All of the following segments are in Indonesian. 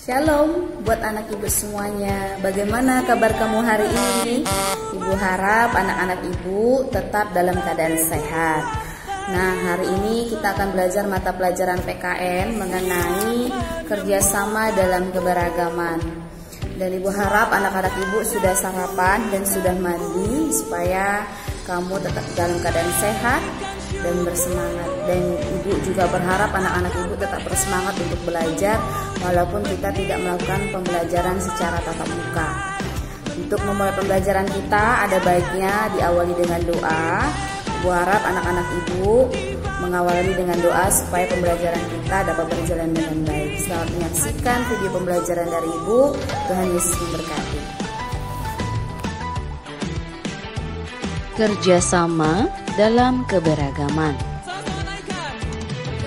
Shalom buat anak ibu semuanya. Bagaimana kabar kamu hari ini? Ibu harap anak-anak ibu tetap dalam keadaan sehat. Nah, hari ini kita akan belajar mata pelajaran PKN mengenai kerjasama dalam keberagaman. Dan ibu harap anak-anak ibu sudah sarapan dan sudah mandi supaya kamu tetap dalam keadaan sehat dan bersemangat. Dan ibu juga berharap anak-anak ibu tetap bersemangat untuk belajar walaupun kita tidak melakukan pembelajaran secara tatap muka. Untuk memulai pembelajaran kita ada baiknya diawali dengan doa. Ibu harap anak-anak ibu mengawali dengan doa supaya pembelajaran kita dapat berjalan dengan baik. Selamat menyaksikan video pembelajaran dari ibu. Tuhan Yesus memberkati. Kerjasama dalam keberagaman.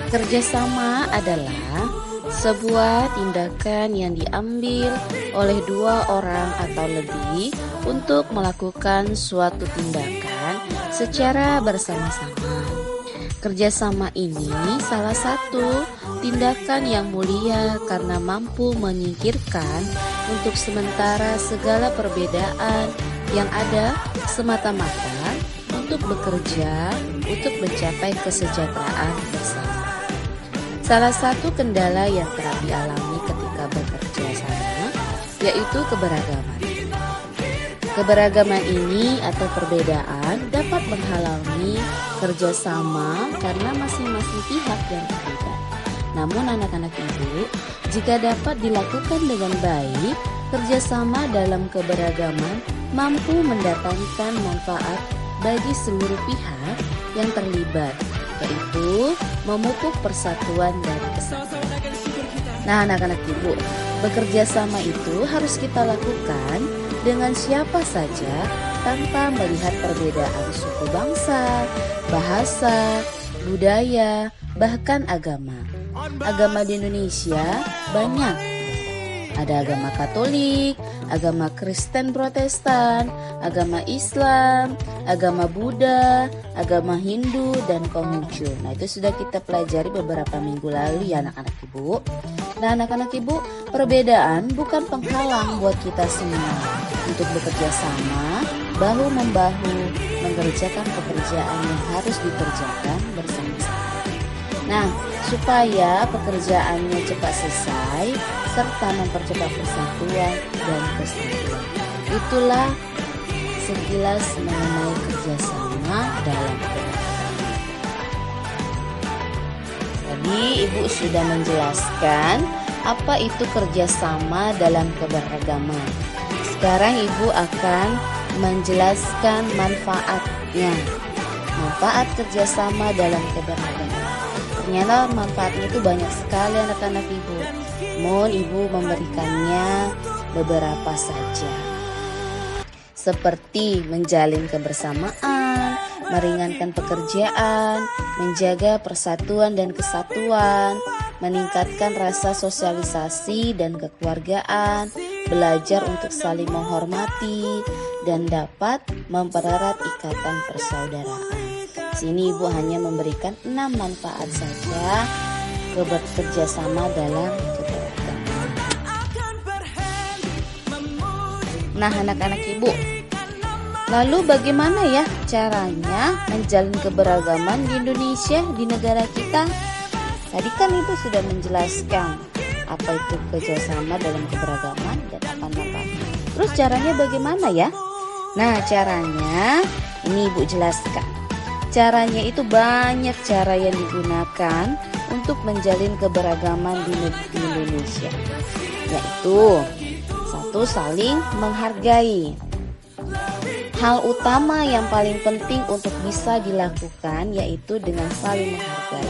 Kerjasama adalah sebuah tindakan yang diambil oleh dua orang atau lebih untuk melakukan suatu tindakan secara bersama-sama. Kerjasama ini salah satu tindakan yang mulia karena mampu menyingkirkan untuk sementara segala perbedaan yang ada semata-mata untuk bekerja untuk mencapai kesejahteraan bersama. Salah satu kendala yang kerap dialami ketika bekerja sama yaitu keberagaman. Keberagaman ini atau perbedaan dapat menghalangi kerjasama karena masing-masing pihak yang terlibat. Namun anak-anak ibu, jika dapat dilakukan dengan baik, kerjasama dalam keberagaman mampu mendatangkan manfaat bagi seluruh pihak yang terlibat, yaitu memupuk persatuan dan kesatuan. Nah, anak-anak ibu, bekerja sama itu harus kita lakukan dengan siapa saja tanpa melihat perbedaan suku bangsa, bahasa, budaya, bahkan agama. Agama di Indonesia banyak. Ada agama Katolik, agama Kristen Protestan, agama Islam, agama Buddha, agama Hindu, dan Konghucu. Nah, itu sudah kita pelajari beberapa minggu lalu ya anak-anak ibu. Nah, anak-anak ibu, perbedaan bukan penghalang buat kita semua untuk bekerja sama, bahu-membahu, mengerjakan pekerjaan yang harus dikerjakan bersama-sama. Nah, supaya pekerjaannya cepat selesai serta mempercepat persatuan dan kesatuan. Itulah sekilas mengenai kerjasama dalam keberagaman. Tadi ibu sudah menjelaskan apa itu kerjasama dalam keberagaman. Sekarang ibu akan menjelaskan manfaatnya. Manfaat kerjasama dalam keberagaman. Ternyata manfaatnya itu banyak sekali anak-anak ibu. Mohon ibu memberikannya beberapa saja. Seperti menjalin kebersamaan, meringankan pekerjaan, menjaga persatuan dan kesatuan, meningkatkan rasa sosialisasi dan kekeluargaan, belajar untuk saling menghormati, dan dapat mempererat ikatan persaudaraan. Sini ibu hanya memberikan 6 manfaat saja bekerja sama dalam keberagaman. Nah, anak-anak ibu, lalu bagaimana ya caranya menjalin keberagaman di Indonesia, di negara kita? Tadi kan ibu sudah menjelaskan apa itu kerjasama dalam keberagaman dan apa manfaatnya. Terus caranya bagaimana ya? Nah, caranya ini ibu jelaskan. Caranya itu banyak cara yang digunakan untuk menjalin keberagaman di Indonesia, yaitu 1. Saling menghargai. Hal utama yang paling penting untuk bisa dilakukan yaitu dengan saling menghargai.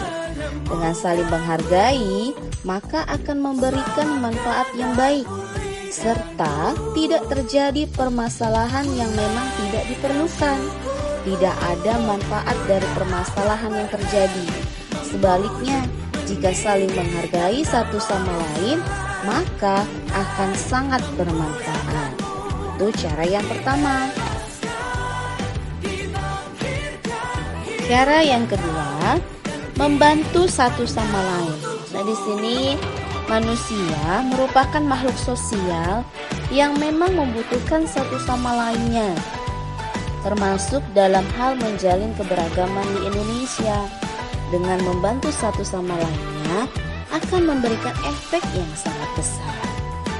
Dengan saling menghargai, maka akan memberikan manfaat yang baik, serta tidak terjadi permasalahan yang memang tidak diperlukan. Tidak ada manfaat dari permasalahan yang terjadi. Sebaliknya, jika saling menghargai satu sama lain, maka akan sangat bermanfaat. Itu cara yang pertama. Cara yang kedua, membantu satu sama lain. Nah, di sini Manusia merupakan makhluk sosial yang memang membutuhkan satu sama lainnya, termasuk dalam hal menjalin keberagaman di Indonesia. Dengan membantu satu sama lainnya akan memberikan efek yang sangat besar.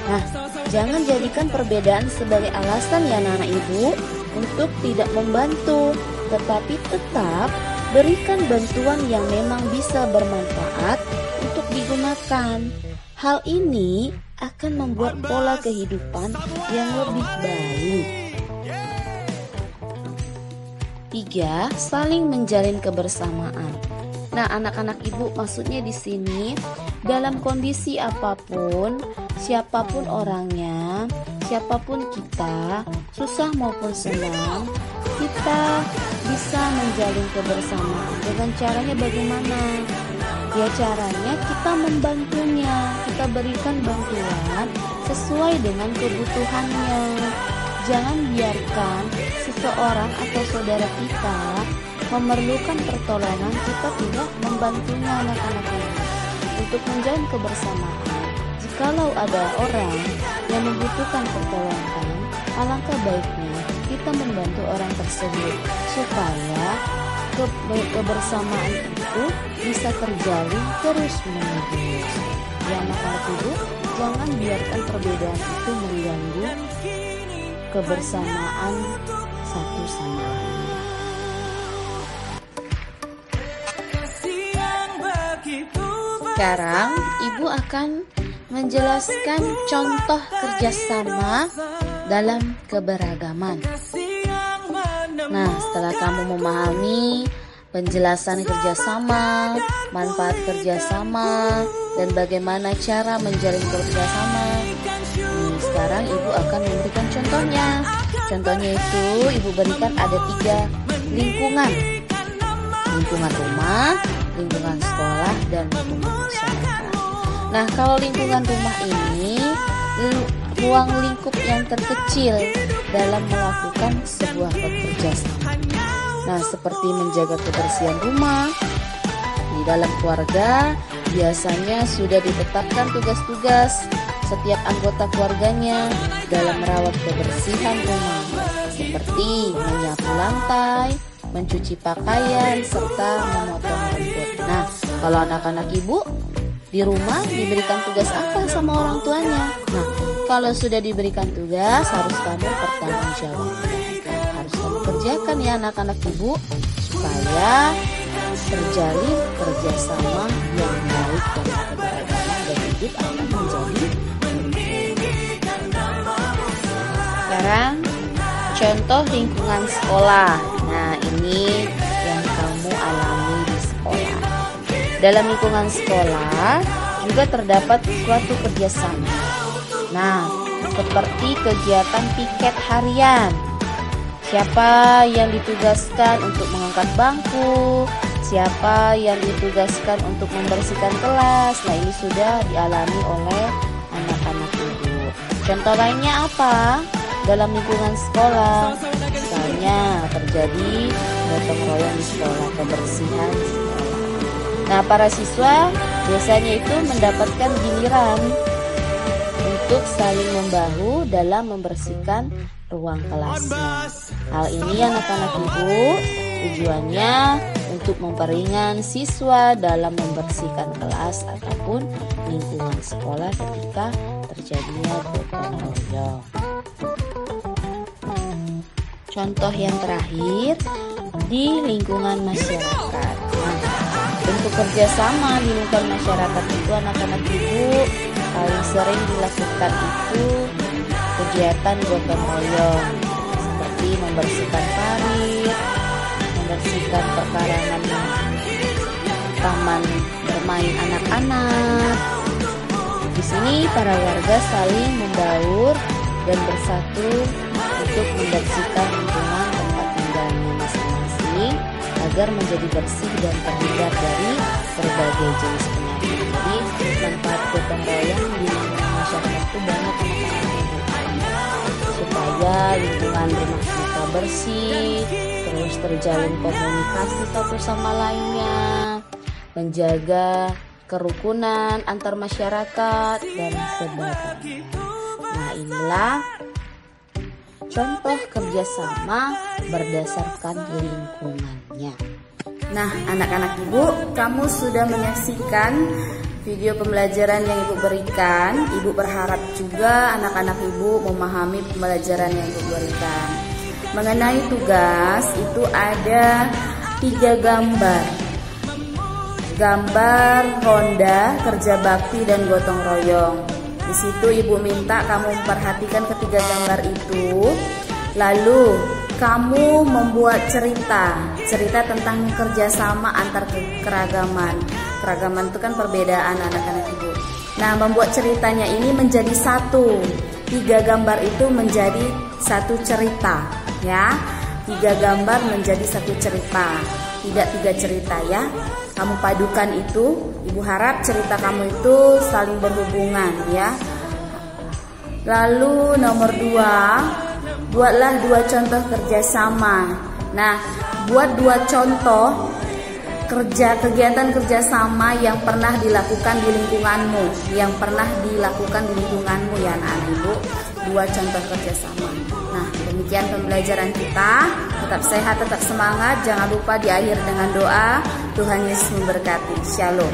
Nah, jangan jadikan perbedaan sebagai alasan ya anak-anak ibu untuk tidak membantu, tetapi tetap berikan bantuan yang memang bisa bermanfaat untuk digunakan. Hal ini akan membuat pola kehidupan yang lebih baik. 3. Saling menjalin kebersamaan. Nah, anak-anak ibu, maksudnya di sini dalam kondisi apapun, siapapun orangnya, siapapun kita, susah maupun senang, kita bisa menjalin kebersamaan. Dengan caranya bagaimana? Ya, caranya kita membantunya, kita berikan bantuan sesuai dengan kebutuhannya. Jangan biarkan seseorang atau saudara kita memerlukan pertolongan, kita tidak membantunya anak-anak ini. Untuk menjalin kebersamaan, jikalau ada orang yang membutuhkan pertolongan, alangkah baiknya kita membantu orang tersebut supaya kebersamaan itu bisa terjalin terus menerus. Ya anak-anak ibu, jangan biarkan perbedaan itu mengganggu kebersamaan satu sama lain. Sekarang ibu akan menjelaskan contoh kerjasama dalam keberagaman. Nah, setelah kamu memahami penjelasan kerjasama, manfaat kerjasama, dan bagaimana cara menjalin kerjasama, sekarang ibu akan memberikan contohnya. Contohnya itu ibu berikan ada 3 lingkungan. Lingkungan rumah, lingkungan sekolah, dan lingkungan masyarakat. Nah, kalau lingkungan rumah ini ruang lingkup yang terkecil dalam melakukan sebuah kerjasama. Nah, seperti menjaga kebersihan rumah. Di dalam keluarga biasanya sudah ditetapkan tugas-tugas setiap anggota keluarganya dalam merawat kebersihan rumah, seperti menyapu lantai, mencuci pakaian, serta memotong rumput. Nah, kalau anak-anak ibu di rumah diberikan tugas apa sama orang tuanya? Nah, kalau sudah diberikan tugas, harus kamu bertanggungjawabkan. Harus kamu kerjakan ya anak-anak ibu, supaya terjalin kerjasama yang baik dan keberagaman dan hidup akan menjadi. Sekarang contoh lingkungan sekolah. Nah, ini yang kamu alami di sekolah. Dalam lingkungan sekolah juga terdapat suatu kerjasama. Nah, seperti kegiatan piket harian. Siapa yang ditugaskan untuk mengangkat bangku, siapa yang ditugaskan untuk membersihkan kelas. Nah, ini sudah dialami oleh anak-anak ibu. Contoh lainnya apa? Dalam lingkungan sekolah, misalnya terjadi gotong royong di sekolah, kebersihan sekolah. Nah, para siswa biasanya itu mendapatkan giliran untuk saling membahu dalam membersihkan ruang kelasnya. Hal ini anak-anak ibu tujuannya untuk memperingan siswa dalam membersihkan kelas ataupun lingkungan sekolah ketika terjadinya gotong royong. Contoh yang terakhir di lingkungan masyarakat. Nah, bentuk kerjasama di lingkungan masyarakat itu anak-anak ibu paling sering dilakukan itu kegiatan gotong royong, seperti membersihkan parit, membersihkan perkarangan taman bermain anak-anak. Di sini para warga saling membaur dan bersatu untuk membersihkan lingkungan tempat tinggalnya masing-masing agar menjadi bersih dan terhindar dari berbagai jenis penyakit. Jadi manfaat gotong royong di lingkungan masyarakat itu banyak supaya lingkungan rumah kita bersih, terus terjalin komunikasi satu sama lainnya, menjaga kerukunan antar masyarakat, dan sebagainya. Nah, inilah contoh kerjasama berdasarkan lingkungannya. Nah, anak-anak Ibu, kamu sudah menyaksikan video pembelajaran yang Ibu berikan. Ibu berharap juga anak-anak Ibu memahami pembelajaran yang Ibu berikan. Mengenai tugas, itu ada 3 gambar. Gambar ronda, kerja bakti, dan gotong royong. Di situ Ibu minta kamu memperhatikan ketiga gambar itu. Lalu kamu membuat cerita tentang kerjasama antar keragaman. Keragaman itu kan perbedaan anak-anak Ibu. Nah, membuat ceritanya ini menjadi satu. 3 gambar itu menjadi satu cerita, ya. 3 gambar menjadi satu cerita, tidak 3 cerita, ya. Kamu padukan itu. Ibu harap cerita kamu itu saling berhubungan, ya. Lalu nomor 2, buatlah 2 contoh kerjasama. Nah, buat 2 contoh kegiatan kerjasama yang pernah dilakukan di lingkunganmu, ya anak-anak Ibu. 2 contoh kerjasama. Nah, demikian pembelajaran kita. Tetap sehat, tetap semangat. Jangan lupa di akhir dengan doa. Tuhan Yesus memberkati. Shalom.